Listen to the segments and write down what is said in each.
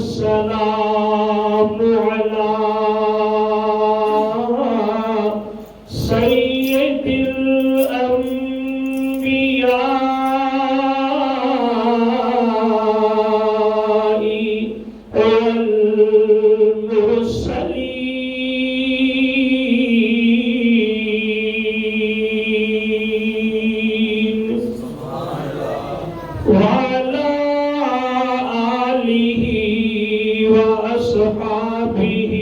والسلام على سيد الأنبياء والمرسلين وعلى آله وأصحابه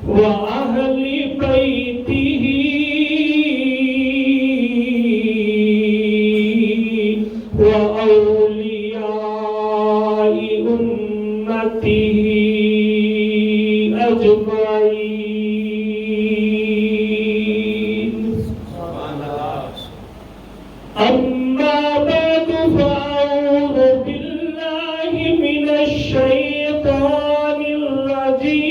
وأهل بيته وأولياء أمته أجمعين. أما بعد فأعوذ بالله من الشيطان الرجيم.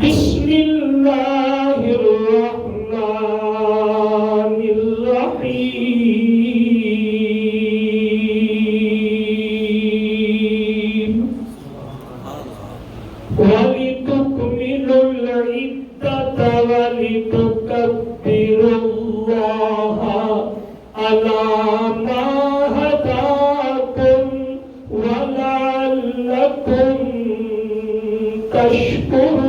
بسم الله الرحمن الرحيم. ولتكملوا العدة ولتكبروا الله على ما هداكم ولعلكم تشكرون.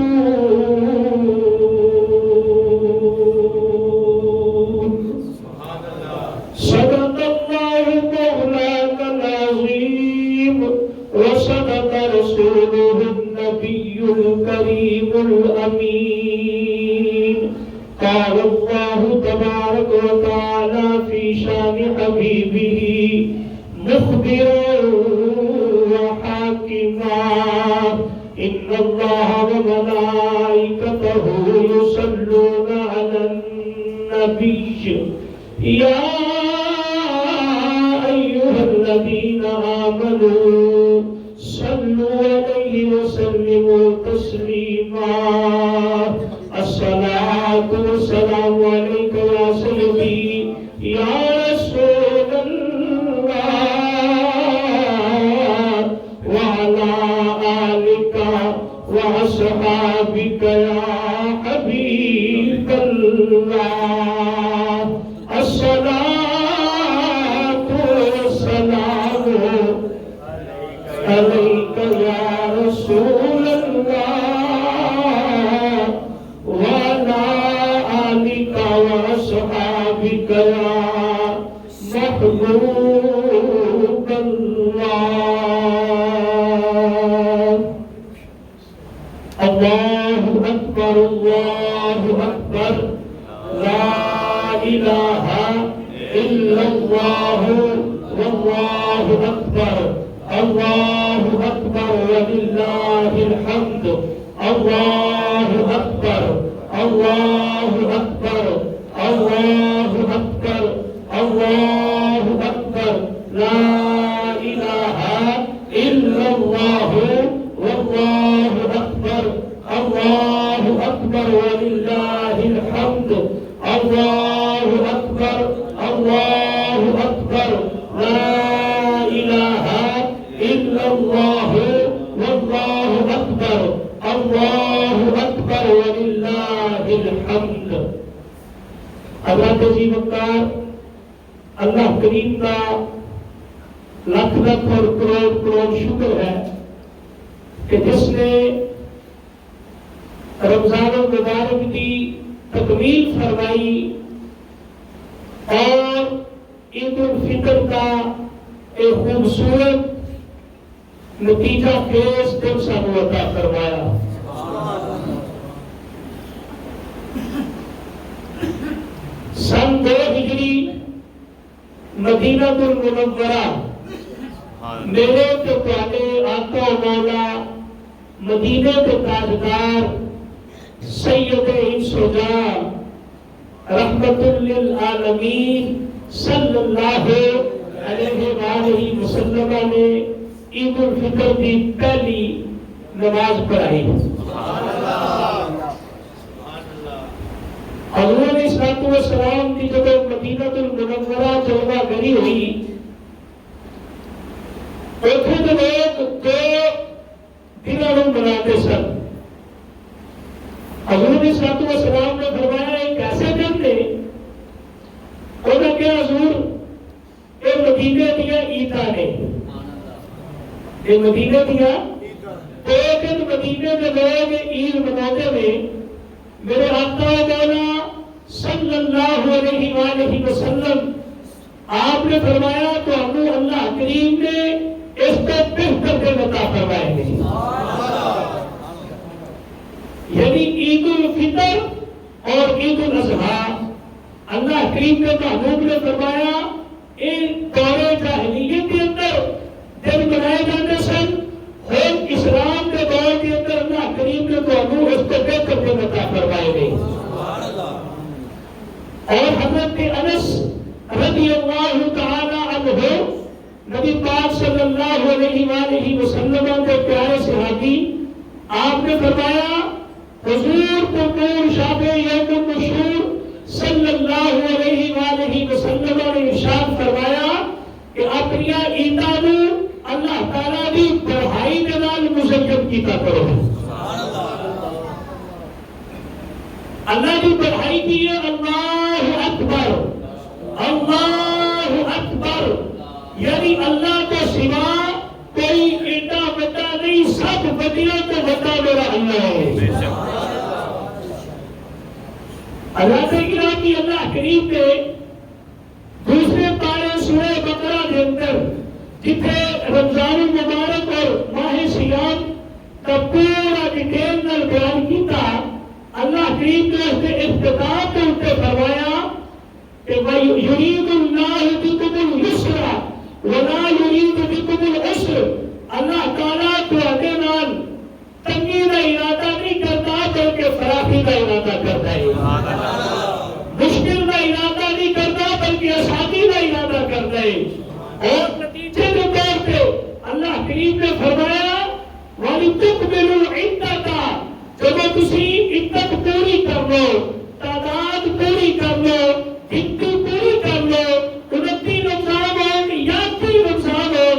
صدق الله مولانا العظيم وصدق رسوله النبي الكريم الأمين. قال الله تبارك وتعالى في شان حبيبه مخبرا وحاكما: إن الله وملائكته يصلون على النبي يا أيها الذين آمنوا صلوا عليه وسلموا تسليما. الصلاة والسلام عليك يا سيدي يا رسول الله وعلى آلك وأصحابك يا حبيب الله. الصلاة والسلام عليك يا رسول الله وعلى آلك وأصحابك يا محبوب الله. الله أكبر الله أكبر لا إله إلا الله والله أكبر. الله أكبر ولله الحمد. الله أكبر الله أكبر الله أكبر الله أكبر لا إله إلا الله والله أكبر. الله أكبر ولله الحمد. الله أكبر الله أكبر لا إله إلا الله والله أكبر. الله أكبر ولله الحمد. اللہ تجیب وقار اللہ کریم کا لاکھ لاکھ اور کروڑ کروڑ شکر ہے کہ جس نے رمضان المبارک کی تکمیل فرمائی اور عید الفطر کا ایک خوبصورت نتیجہ خیز دن سانو عطا فرمایا. سن 2 ہجری مدینہ المنورہ میرے تو پیارے آقا و مولا مدینہ کے تاجدار سید انس و جان رحمت للعالمین صلی اللہ علیہ وآلہ وسلم نے عید الفطر کی پہلی نماز پڑھائی. حضور علیہ السلام کی جب مدینہ المنورہ جلوہ گری پیروی ہوئی، اتنے تو لوگ دو دنوں مناتے سن۔ حضور صلی اللہ علیہ وسلم نے فرمایا ایک ایسے دن نے انہوں نے حضور یہ مدینے دیا عیداں نے، یہ مدینے دیا دو دن مدینے میں لوگ عید مناتے ہوئے میرے آقا مولا صلی اللہ علیہ وآلہ وسلم آپ نے فرمایا تو ہمیں اللہ کریم نے اس کو بہتر دن عطا فرمائیں گے، یعنی عید الفطر اور عید الاضحیٰ اللہ کریم کے محبوب نے فرمایا ان دور جاہلیت کے اندر دن منائے جاتے سن، اور اسلام کے دور کے اندر اللہ کریم نے تو ہمیں اس کو بہتر دن عطا فرمائیں گے۔ اور حضرت انس رضی اللہ تعالی عنہ نبی پاک صلی اللہ علیہ وآلہ وسلم کے پیارے صحابی، آپ نے فرمایا حضور کو نور شاب یوم النشور صلی اللہ علیہ وآلہ وسلم نے ارشاد فرمایا کہ اپنی عیداں اللہ تعالیٰ کی بڑھائی کے نال مزین کیتا کرو، اللہ کی بڑھائی کی ہے اللہ اکبر اللہ اکبر، یعنی اللہ کو سوا کوئی ایڈا بڑا نہیں، سب بڑیاں تو بڑا میرا اللہ ہے۔ اللہ کی اللہ کریم نے دوسرے پارے سورہ بقرہ کے اندر جتنے رمضان المبارک اور ماہ سیام کا پورا ڈیٹیل نال بیان کیتا، اللہ کریم نے اس کے افتتاح کے اوپر فرمایا کہ یرید اللہ بکم الیسر ولا یرید بکم العسر، اللہ تعالیٰ تواڈے نال تنگی کا ارادہ نہیں کرتا بلکہ فراخی کا ارادہ کرتا ہے، مشکل کا ارادہ نہیں کرتا بلکہ آسانی کا ارادہ کرتا ہے۔ اور نتیجے کے طور پہ اللہ کریم نے فرمایا وَلِتُكْمِلُوا الْعِدَّةَ، جب تسی عدت پوری کر لو، تعداد پوری کر لو، گنتی پوری کر لو، 29 رمضان ہو یا 30 رمضان ہو،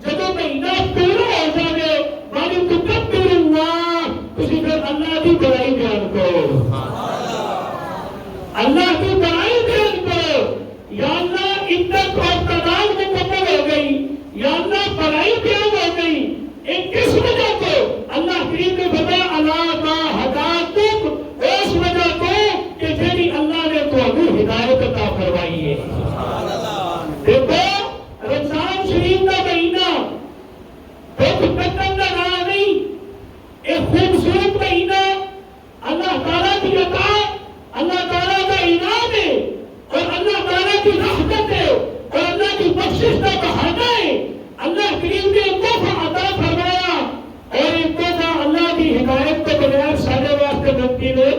جب مہینہ پورا ہو جائے وَلِتُكَبِّرُوا اللَّهَ، تسی پھر اللہ کی بڑائی بیان کرو، اللہ کی بڑائی بیان کرو۔ یا اللہ عدت اور تعداد مکمل ہو گئی، یا اللہ بڑائی بیان ہو گئی، ایک کس وجہ کو اللہ کریم نے بتایا اللہ ما ہداکم، اس وجہ کو کہ جیڑی اللہ نے تو ہمیں ہدایت عطا فرمائی ہے۔ دیکھو رمضان شریف کا مہینہ دکھ کٹن کا نام نہیں، ایک خوبصورت مہینہ اللہ تعالیٰ کی عطا، اللہ تعالیٰ کا انعام ہے، اور اللہ تعالیٰ کی رحمت ہے، اور اللہ کی بخشش کا بہانہ ہے۔ اللہ کریم نے تحفہ عطا فرمایا، اور ایک تحفہ اللہ کی ہدایت کے بغیر سارے واسطے ممکن ہے۔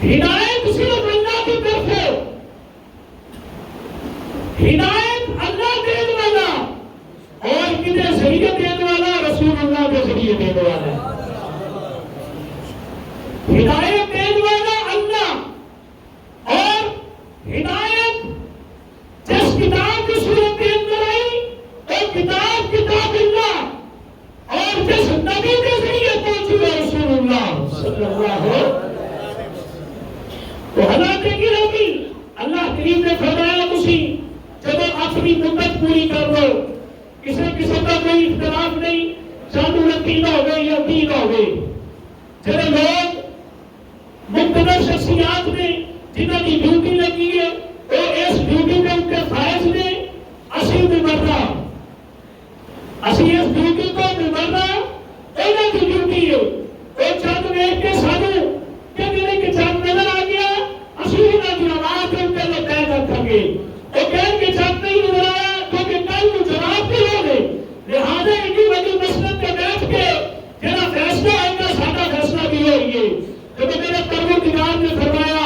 ہدایت صرف اللہ کی طرف ہے، ہدایت اللہ دینے والا، اور کدھر ذریعے دینے والا رسول اللہ کے ذریعے دینے والا ہے۔ ہدایت دینے والا اللہ، اور ہدایت جس کتاب کی صورت کے اندر آئی وہ کتاب کتاب اللہ، اور جس نبی کے ذریعے پہنچی وہ رسول اللہ صلی اللہ علیہ وسلم۔ تو حالات کی رہی اللہ کریم نے فرمایا تسی جب اپنی مدت پوری کر لو، کسی قسم کا کوئی اختلاف نہیں، چاند 29 ہو گئے یا 30 ہو گئے، جب لوگ مقتدر شخصیات نے جنہوں کی ڈیوٹی لگی ہے وہ اس ڈیوٹی میں ان کے فائز نے اسی مبرہ، اسی اس ڈیوٹی کو مبرہ انہوں کی ڈیوٹی ہے، وہ چند دیکھ کے سانو کہ میرے کے چند نظر آ گیا، اسی انہوں کی آواز کے اوپر وہ قید رکھیں گے، وہ قید کے چند نہیں نظر آیا کیونکہ کل وہ جواب کے لوگ ہیں، لہذا اتنی بڑی مسلط کے بیٹھ کے جنہاں فیصلہ آئے گا سادہ فیصلہ بھی ہوئی ہے۔ جب میرے پروردگار نے فرمایا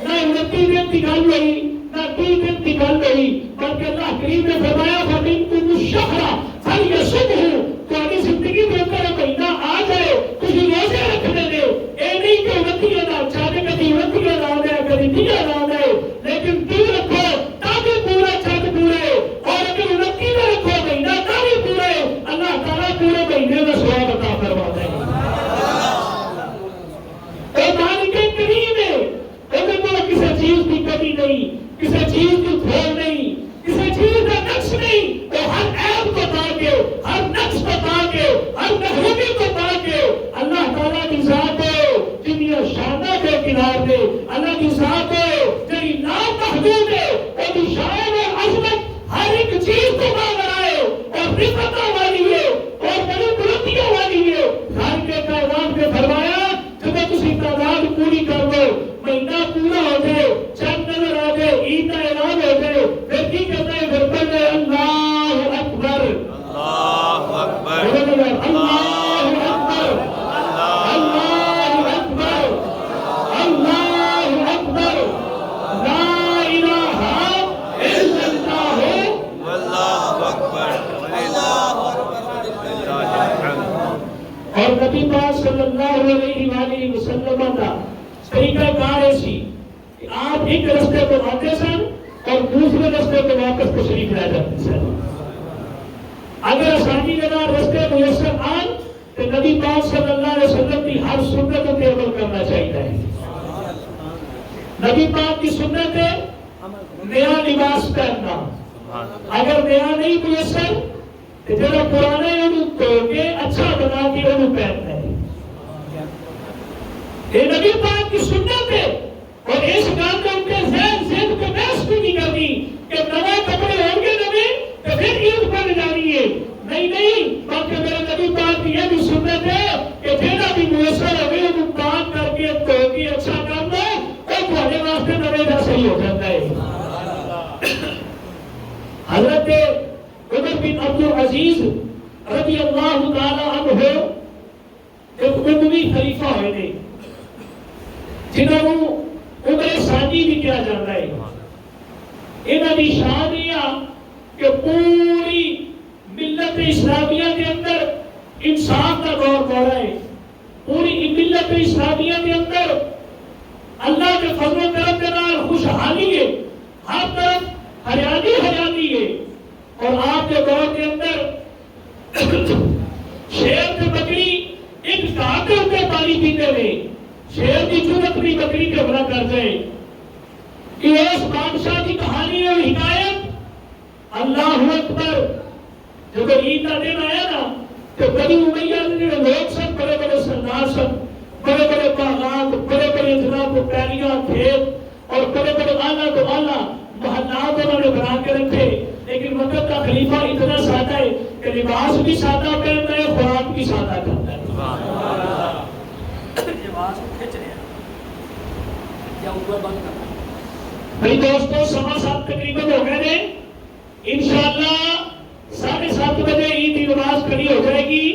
نہ 29 دن کی گل ہوئی نہ 30 دن کی گل ہوئی، بلکہ اللہ کریم نے فرمایا فَمِنْكُمُ الشَّهْرَ فَلْيَصُمْهُ، تمہاری زندگی میں اگر مہینہ آ جائے تجھے روزے رکھنے دے، اے نہیں کہ 29 ادا چاہے کبھی 29 ادا ہے کبھی 30 ادا ہے، لیکن دل رکھو تب نبی پاک صلی اللہ علیہ وآلہ وسلم کا طریقہ کار ایسی کہ آپ ایک رستے کو آتے سن اور دوسرے رستے کو واپس تشریف لے جاتے سن. اگر آسانی کے بعد رستے میسر آن تو نبی پاک صلی اللہ علیہ وسلم کی ہر سنت پہ عمل کرنا چاہیے. نبی پاک کی سنت ہے نیا لباس پہننا. اگر نیا نہیں میسر تو جب پرانے انہوں دھو کے اچھا بنا کے انہوں پہننا ہے. یہ نبی پاک کی سنت ہے. اور اس کام میں ان کے ذہن کو محسوس نہیں کرنی کہ نئے کپڑے ہوں گے نبی تو پھر عید پر جانی ہے. نہیں بلکہ میرے نبی پاک کی یہ بھی سنت ہے کہ جیڑا بھی میسر ہوئے انہوں پاک کر کے دھو کے اچھا کر لو اور تھوڑے واسطے نوے دا صحیح ہو جاتا ہے. حضرت عمر بن عبدالعزیز رضی اللہ تعالی عنہ ایک اموی خلیفہ ہوئے نے جنہوں عمر ثانی بھی کیا جاتا ہے. انہاں دی شان یہ کہ پوری ملت اسلامیہ کے اندر انصاف کا دور دورہ ہے. پوری ملت اسلامیہ کے اندر اللہ کے فضل و کرم کے نال خوشحالی ہے. ہر طرف ہریالی ہریالی ہے. اور آپ کے دور کے اندر شیر کے بکری ایک گھاٹ کے اوپر پانی پیتے رہے. شیر کی جرت بھی بکری کے بنا کر جائے کہ اس بادشاہ کی کہانی اور حکایت. اللہ اکبر. جب عید کا دن آیا نا تو بنی امیہ کے لوگ سب بڑے بڑے سردار سب بڑے بڑے باغات بڑے بڑے جناب پیلیاں کھیت اور بڑے بڑے اعلیٰ تو اعلیٰ محلات انہوں نے بنا کے رکھے. لیکن وقت کا خلیفہ اتنا سادہ ہے کہ لباس بھی سادہ پہنتا ہے خوراک بھی سادہ کرتا ہے. بھائی دوستو سوا سات تقریباً ہو گئے ہیں. انشاءاللہ 7:30 بجے عید کی نماز کھڑی ہو جائے گی.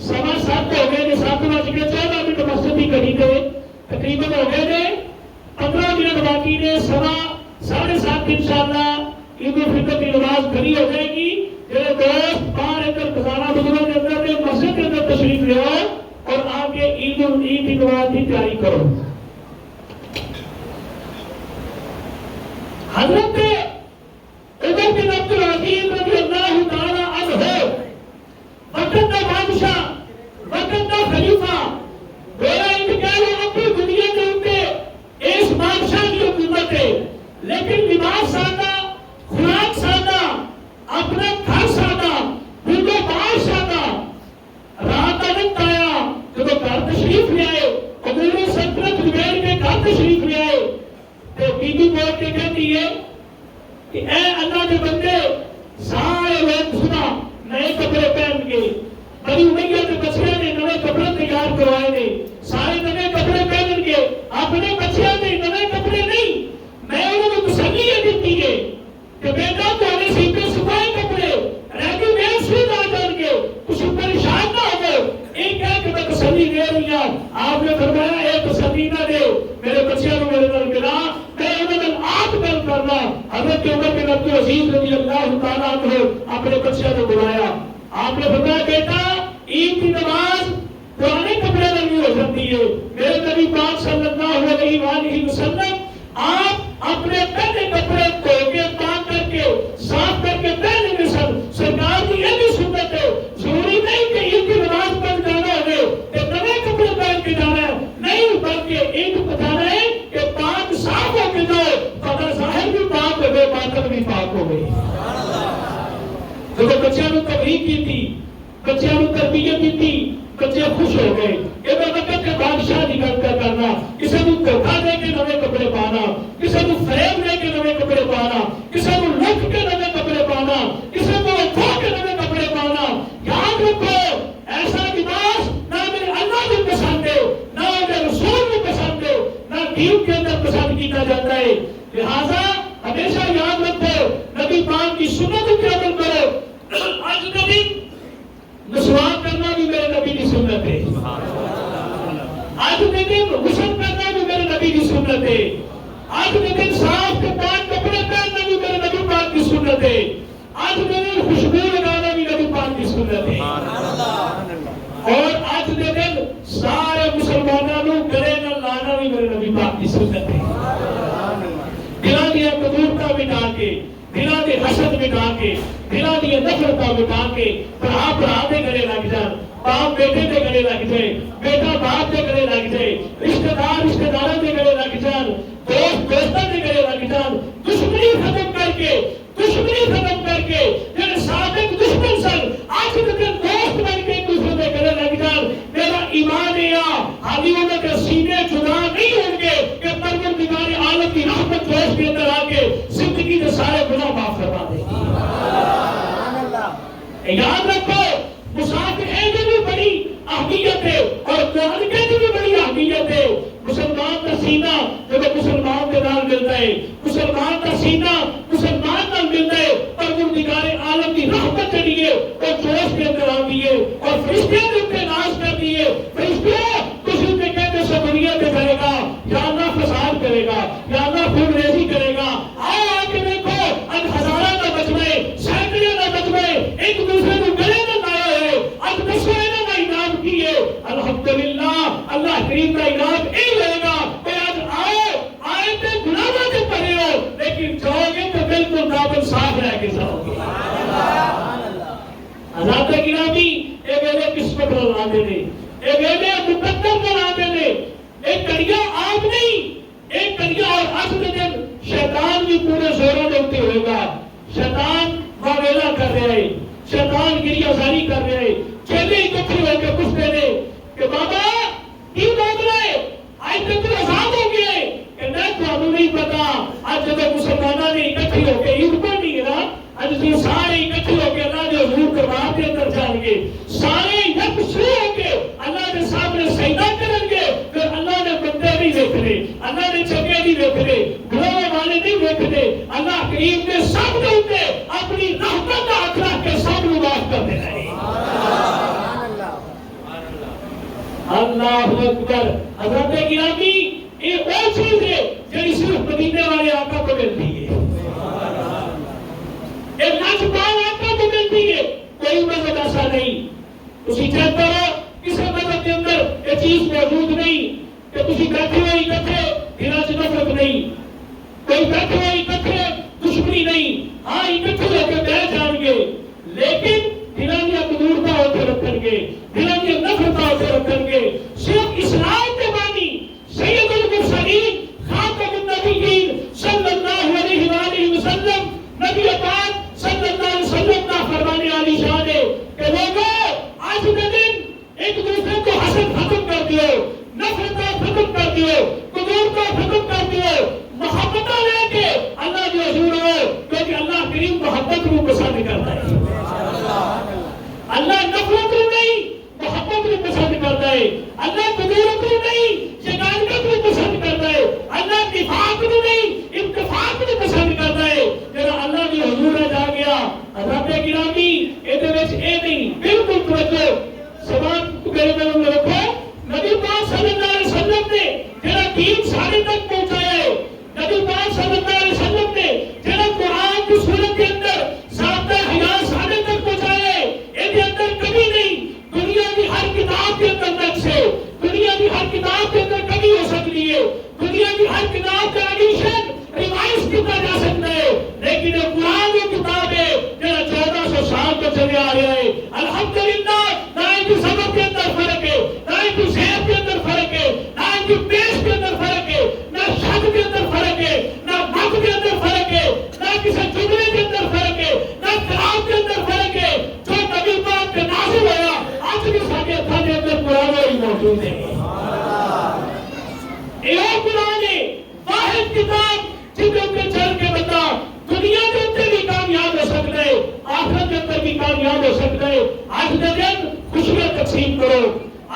7:15 ہو گئے 7:14 مسجد بھی کھڑی تھے تقریباً ہو گئے تھے. 15 منٹ باقی نے 7:30 انشاءاللہ عید الفطر کی نماز کھڑی ہو جائے گی. میرے دوست باہر اندر خزانہ بزرگوں کے اندر مسجد کے اندر تشریف لے آؤ اور آ کے عید کی نماز کی تیاری کرو. حضرت عمر بن عبدالعزیز رضی اللہ تعالی عنہ وقت کا بادشاہ وقت کا خلیفہ میرا انتقال اپنی دنیا کے اوپر اس بادشاہ کی حکومت ہے. لیکن لباس سادہ خوراک سادہ اپنا گھر سادہ بوٹے بار سادہ. رات کا وقت آیا جب گھر تشریف لے آئے امور سلطنت زبیر کے گھر تشریف لے آئے تو بی بی بول کے کہتی ہے کہ اے اللہ کے بندے سارے لوگ سنا نئے کپڑے پہن کے بنی امیہ کے بچے نے نئے کپڑے تیار کروائے نے. سارے نئے کپڑے پہن کے اپنے بچے نے نئے کپڑے نہیں میں انہوں نے تسلی یہ دیتی ہے کہ بیٹا تمہارے سیپے صفائی کپڑے ریڈی میڈ سوٹ آ جان کے کچھ پریشان نہ ہو گئے. ایک کہہ کہ میں تسلی دے رہی ہوں. آپ نے فرمایا اے تسلی نہ دے میرے بچیاں کو میرے نال ملا میں انہوں نے آپ گل کرنا. حضرت عمر بن عبدالعزیز رضی اللہ تعالیٰ عنہ اپنے بچیاں کو بلایا. آپ نے فرمایا بیٹا عید کی نماز پرانے کپڑے میں نہیں ہو سکتی ہے. میرے نبی پاک صلی اللہ علیہ وآلہ وسلم آپ اپنے پہلے کپڑے دھو کے پاک کر کے صاف کر کے پہنے میں سرکار کی یہ بھی سنت ہے. ضروری نہیں کہ عید کی نماز پڑھ جانا ہے کہ نئے کپڑے پہن کے جانا ہے. نہیں بلکہ عید کو جانا ہے کہ پاک صاف ہو کے جاؤ تو ظاہر بھی پاک ہو گئے باطن بھی پاک ہو گئی. جب بچیاں نے تبلیغ کی تھی بچیاں نے تربیت کی تھی بچے خوش ہو گئے. یہ وقت کے بادشاہ کی گل کرنا کسی کو دھوکہ دے کے نئے کپڑے پانا کسی کو فریب دے کے نئے کپڑے پانا کسی کو لٹ کے نئے کپڑے پانا کسی کو کھو کے نئے کپڑے پانا. یاد رکھو ایسا لباس نہ میرے اللہ کو پسند ہے نہ میرے رسول کو پسند ہے نہ دین کے اندر پسند کیا جاتا ہے. لہذا ہمیشہ یاد رکھو نبی پاک کی سنت پہ عمل کرو. آج نبی مسواک کرنا بھی میرے نبی کی سنت ہے. آج کے دن غسل کرنا بھی میرے نبی کی سنت ہے. آج کے دن صاف کے پاک کپڑے پہننا بھی میرے نبی پاک کی سنت ہے. آج کے دن خوشبو لگانا بھی نبی پاک کی سنت ہے. اور آج کے دن مٹا کے دلاں دے حسد مٹا کے دلاں دی نفرتاں مٹا کے بھرا دے گلے لگ جان باپ بیٹے دے گلے لگ جائے بیٹا باپ دے گلے لگ جائے رشتہ دار رشتہ داراں دے گلے لگ جان دوست دوستاں دے گلے لگ جان دشمنی ختم کر کے جڑے سابق دشمن سن آج دے دوست بن کے دوسرے دے گلے لگ جان میرا ایمان ہے حالی انہاں کے سینے جدا نہیں ہوں گے کہ پروردگار عالم کی رحمت جو اس کے اندر آ کے زندگی کے سارے گناہ معاف کروا دے گی یاد رکھو مسافر کی بھی بڑی اہمیت ہے اور معانقے کی بھی بڑی اہمیت ہے مسلمان کا سینہ جب مسلمان کے نال ملتا ہے مسلمان کا سینہ مسلمان نال ملتا ہے پروردگار عالم کی رحمت چڑھی ہے اور جوش کے اندر آتی ہے اور فرشتے کے اوپر ناز کرتی ہے فرشتے کچھ ان کے کہتے سے دنیا پہ کرے گا یا اللہ فساد کرے گا یا اللہ خون ریزی کرے گا آؤ آ کے دیکھو اب ہزارہ کا مجمع سینکڑے کا مجمع ایک دوسرے کو گلے میں لایا ہے اب دشمنوں کا انعام کی ہے الحمدللہ اللہ کریم کا انعام ہی لے گا کہ آج آئے تھے گناہوں سے پڑھے ہو لیکن جاؤ گے تو بالکل دامن صاف رہ کے جاؤ گے حضرات گرامی اے میرے قسمت بنا دینے اے میرے مقدر بنا دینے ایک کڑیا آپ نہیں ایک کڑیا اور عصر دن شیطان بھی پورے زوروں میں اٹھے ہوئے گا شیطان معاملہ کر رہے شیطان گریہ زاری کر رہے چیلے اکٹھے ہو کے پوچھتے رہے کہ بابا کیوں بول رہے آج تک تو آزاد ہو گئے کہ میں تو ہمیں نہیں پتا آج جب مسلمانوں نے اکٹھے ہو کے عید پر نہیں گیا آج تو سارے اکٹھے ہو کے اللہ جو حضور کربار کے اندر جائیں گے سارے یکسو ہو کے اللہ کے سامنے سجدہ کریں گے پھر اللہ نے بندے نہیں دیکھنے اللہ نے چنگے نہیں دیکھنے گناہ والے نہیں دیکھنے اللہ کریم نے سب کے اوپر اپنی رحمت کا ہاتھ رکھ کے سب کو معاف کر دینا ہے اللہ اکبر حضرت گرامی یہ وہ چیز ہے جو صرف مدینے والے آقا کو ملتی ہے ایک لاجواب آقا کو ملتی ہے کوئی مذہب ایسا نہیں اسی چاہتا ہو کسی مذہب کے اندر یہ چیز موجود نہیں کہ تسی بیٹھے ہوئے اکٹھے دلوں سے نفرت نہیں کوئی بیٹھے ہوئے اکٹھے دشمنی نہیں ہاں اکٹھے ہو کے بیٹھ جان گے لیکن دلوں میں قدورتا ہوتے رکھیں گے دلوں میں نفرتا ہوتے رکھیں گے صرف اسلام کے بانی سید المرسلین خاتم النبیین صلی اللہ علیہ وآلہ وسلم نبی پاک صلی اللہ علیہ وسلم کا فرمانے والی شان ہے کہ لوگوں آج کے دن ایک دوسرے کو حسد ختم کر دیو نفرت ختم کر دیو قدور کو ختم کر دیو محبت لے کے اللہ جو حضور ہو کیونکہ اللہ کریم محبت کو پسند کرتا ہے اللہ نفرت کو نہیں محبت کو پسند کرتا ہے اللہ قدور کو نہیں شکایت کو پسند کرتا ہے اللہ نفاق کو نہیں اتفاق کو پسند کرتا ہے جب اللہ جو حضور جا گیا حضرت گرامی ایدے وچ اے نہیں بالکل توجہ سوال میرے دل میں رکھو نبی پاک صلی اللہ علیہ وسلم نے جڑا دین سارے تک پہنچایا ہے نبی پاک صلی اللہ علیہ وسلم نے جڑا قرآن کی صورت کے اندر ضابطہ حیات سارے تک پہنچایا ہے ایدے اندر کبھی نہیں دنیا کی ہر کتاب کے اندر نقشے دنیا کی ہر کتاب کے اندر کمی ہو سکتی ہے دنیا کی ہر کتاب کا ایڈیشن ریوائز کیا جا سکتا ہے لیکن یہ قرآن کی کتاب ہے جڑا 1400 سال تو چلے آ رہا ہے الحمدللہ نہ ان کی سبب کے اندر فرق ہے نہ ان کی صحت کے اندر فرق ہے نہ ان کی پیش کے اندر فرق ہے نہ شد کے اندر فرق ہے نہ مت کے اندر فرق ہے نہ کسی جملے کے اندر فرق ہے نہ کلام کے اندر فرق ہے جو نبی پاک کے نازل ہوا آج بھی سارے ہاتھوں کے اندر قرآن ہی موجود ہے یہ قرآن ہے واحد کتاب جن کے چل کے بتا دنیا کے اندر بھی کامیاب ہو سکتا ہے آخرت کے اندر بھی کامیاب ہو سکتا ہے آج کا دن خوشیاں تقسیم کرو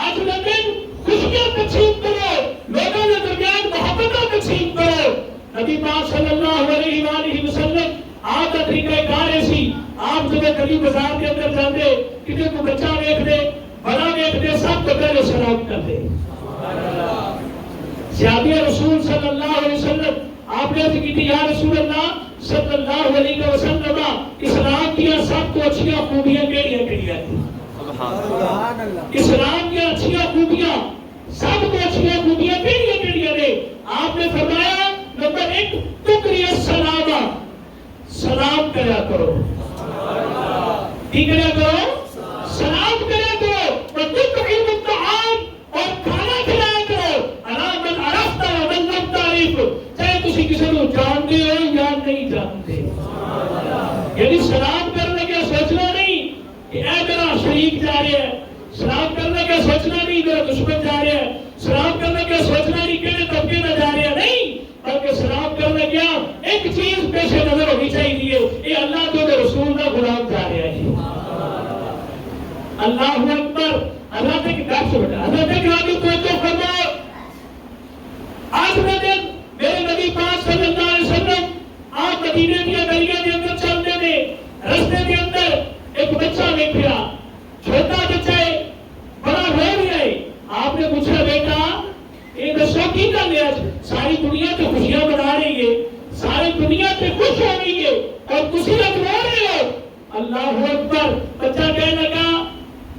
آج کا دن خوشیاں تقسیم کرو لوگوں کے درمیان محبتیں تقسیم کرو نبی پاک صلی اللہ علیہ وآلہ وسلم آپ کا طریقہ کار ایسی آپ جب گلی بازار کے اندر جاتے کسی کو بچہ دیکھ دے بڑا دیکھ دے سب کو پہلے سلام کر دے صحابی رسول صلی اللہ علیہ وسلم آپ نے کی تھی یا رسول اللہ صلی اللہ علیہ وسلم اسلام کیا سب کو اچھیاں خوبیاں کیڑیاں کیڑیاں اسلام کی اچھیاں خوبیاں سب کو اچھیاں خوبیاں کیڑیاں کیڑیاں نے آپ نے فرمایا نمبر 1 تقری السلام سلام کریا کرو. کی کریا کرو؟ سلام کریا کرو. وَتُطْعِمُ الطَّعَامَ اور کھانا کھلایا کرو. عَلَىٰ مَنْ عَرَفْتَ وَمَنْ لَمْ تَعْرِفْ چاہے تسی کسی کو جانتے ہو یا نہیں جانتے. یعنی سلام کرنے کا سوچنا نہیں کہ اے میرا شریک جا رہے ہے. سلام کرنے کا سوچنا نہیں میرا دشمن جا رہے ہے. سلام کرنے کا سوچنا نہیں کہ طبقے میں جا رہے ہیں. نہیں، بلکہ سلام کرنے کیا ایک چیز پیش نظر ہونی چاہیے، یہ اللہ کے رسول کا غلام جا رہا ہے. اللہ اکبر. اللہ کے کتاب سے بیٹھا اللہ کے کتاب کو تو فرماؤ. آج کا دن میرے نبی پاک صلی اللہ علیہ وسلم آپ مدینے کی گلیاں کے اندر چلتے تھے. رستے کے اندر ایک بچہ دیکھا، چھوٹا بچہ ہے، بڑا رو رہا ہے. آپ نے پوچھا بیٹا یہ دسو کی کر لیا؟ ساری دنیا تو خوشیاں منا رہی ہے، ساری دنیا پہ خوش ہو رہی ہے اور خوشی اب رو رہے ہو. اللہ اکبر. بچہ کہنے لگا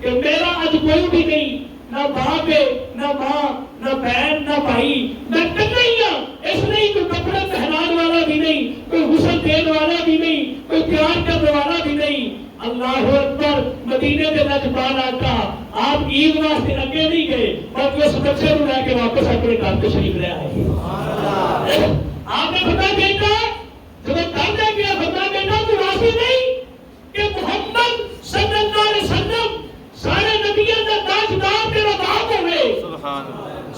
کہ میرا آج کوئی بھی نہیں، نہ باپ ہے، نہ ماں، نہ بہن، نہ بھائی، میں کلا ہی ہوں. اس لیے کوئی کپڑے پہنانے والا بھی نہیں، کوئی غسل دینے والا بھی نہیں، کوئی پیار کرنے والا بھی نہیں. اللہ اکبر. مدینے کے نجبان آقا آپ عید واسطے اگے نہیں گئے بلکہ اس بچے کو لے کے واپس اپنے گھر تشریف لے آئے. آپ نے فرمایا بیٹا جب گھر لے گیا فرمایا بیٹا تو راضی نہیں کہ محمد صلی اللہ علیہ وسلم سارے نبیوں کا تاجدار تیرا باپ ہوئے،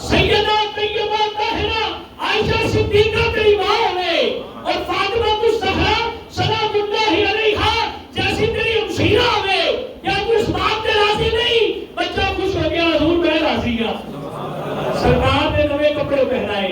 سیدہ طیبہ طاہرہ عائشہ صدیقہ تیری ماں ہوئے اور فاطمہ الزہرا سلام اللہ علیہا جیسی تیری امسیرہ ہوئے. یا تو اس بات سے راضی نہیں؟ بچہ خوش ہو گیا حضور میں راضی گا. سرکار نے نوے کپڑے پہنائے،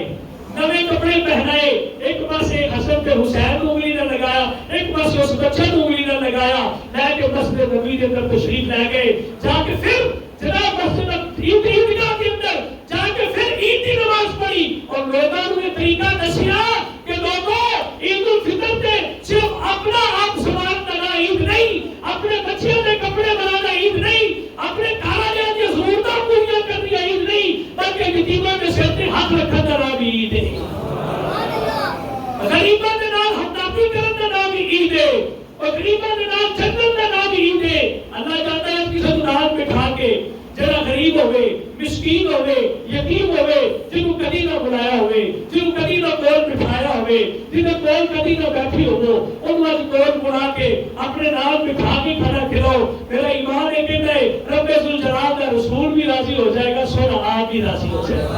نوے کپڑے پہنائے. ایک پاس حسن پہ حسین کو انگلی نہ لگایا، ایک پاس اس بچے کو انگلی نہ لگایا. لے کے مسجد نبوی کے اندر تشریف لے گئے. جا کے پھر جناب مسجد عیدگاہ کے اندر جا کے پھر عید کی نماز پڑھی اور لوگوں نے طریقہ دسیا کہ لوگوں عید الفطر پہ صرف اپنا آپ سنبھالنا عید نہیں، اپنے بچوں کے کپڑے بنانا عید نہیں، اپنے کارالوں کی ضرورتیں پوریاں کرنا عید نہیں، بلکہ یتیموں کے سر پہ ہاتھ رکھنا نام بھی عید ہے. غریبوں کے نام ہمدردی کرنا نام بھی عید ہے اور غریبوں کے نام جنت کا نام بھی عید ہے. اللہ جانتا ہے کسی کو نام بٹھا کے جرا غریب ہوئے، مسکین ہوئے، یتیم ہوئے، جن کو کدی نہ بلایا ہوئے، جن کو کدی نہ کول بٹھایا ہوئے، جنہیں کول کدی نہ بیٹھی ہو، ان کو کول بلا کے اپنے نام بٹھا کے کھانا کھلاؤ. میرا ایمان ہے کہ میں رب ذوالجلال کا رسول بھی راضی ہو جائے گا، سونا آپ بھی راضی ہو جائے گا.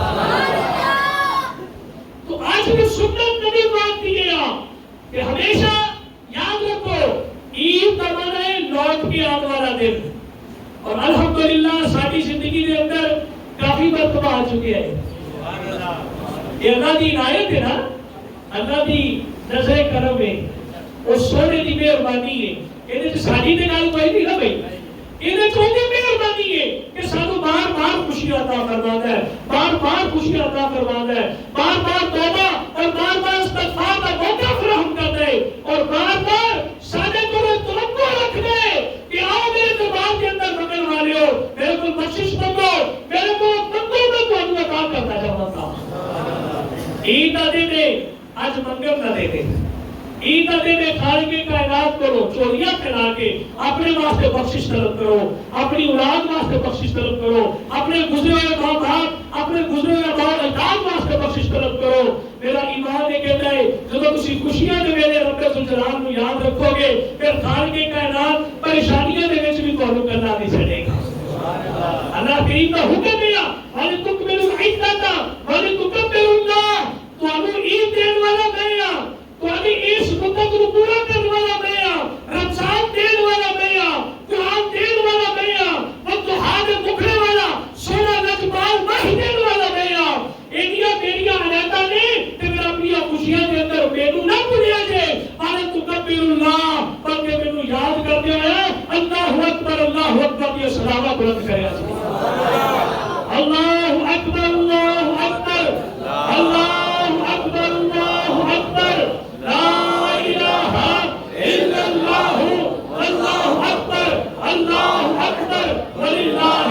تو آج بھی سنت نبی بات دی گیا کہ ہمیشہ یاد رکھو عید کا معنی ہے لوٹ کے آنے والا دن. اور الحمدللہ ساری زندگی کے اندر کافی مرتبہ آ چکے ہیں. یہ اللہ کی عنایت ہے نا، اللہ کی نظر کرم ہے، اور سونے کی مہربانی ہے. یہ ساری تے گل کوئی نہیں نا بھائی، یہ چوہدی مہربانی ہے کہ سانو بار بار خوشیاں عطا فرماتا ہے، بار بار خوشیاں عطا فرماتا ہے، بار بار توبہ اور بار بار استغفار کا موقع فراہم کرتا ہے اور بار بار سارے کو توقع رکھتا ہے کہ آؤ میرے دربار کے اندر مگن والے ہو، میرے کو بخشش مانگو، میرے کو منگو میں تو انو عطا کرتا جاؤں گا. عید نہ دے دے آج منگل نہ دے دے، عید نہ دے دے خالق کائنات کرو چوریاں پھیلا کے اپنے واسطے بخشش طلب کرو، اپنی اولاد واسطے بخشش طلب کرو، اپنے گزرے ہوئے ماں باپ، اپنے گزرے ہوئے باپ اجداد واسطے بخشش طلب کرو. میرا ایمان یہ کہتا ہے جب تسی خوشیاں دے ویلے رب ذوالجلال کو یاد رکھو گے پھر خالق کائنات پریشانیاں دے وچ بھی تانوں کرنا نہیں چھڑے گا. اللہ کریم کا حکم ہے وَلِتُكْمِلُوا الْعِدَّةَ وَلِتُكَبِّرُوا اللَّهَ. تانوں عید دین والا میں ہاں، تانوں اس مدت کو پورا کرنے والا میں ہاں، رمضان دین والا میں ہاں، قرآن دین والا میں ہاں، والضحیٰ دے مکھڑے والا سونا نجبان ماہی دین والا میں ہاں. ایڈیاں میریاں عنایتاں نے تے میرا اپنی خوشیاں دے اندر مینوں نہ بھولیا جے. وَلِتُكَبِّرُوا اللَّهَ بلکہ مینوں یاد کردے ہوئے اللہ اکبر یہ صلوات بلند کرے. اللہ اکبر اللہ اکبر اللہ اکبر اللہ اکبر لا الہ الا اللہ اللہ اکبر وللہ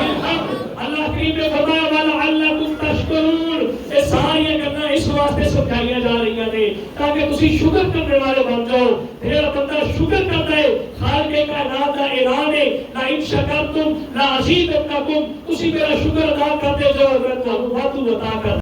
الحمد. اللہ کریم نے فرمایا وَلَعَلَّكُمْ تَشْكُرُونَ. یہ ساری گلاں اس واسطے سمجھائیاں جا رہی ہیں تاکہ تسی شکر کرنے والے بن جاؤ. جڑا بندہ شکر کرتا ہے خالق کائنات کا اعلان ہے لا ان شکرتم لا ازیدنکم. تسی میرا شکر ادا کرتے جاؤ میں تمہیں واਧੂ عطا کر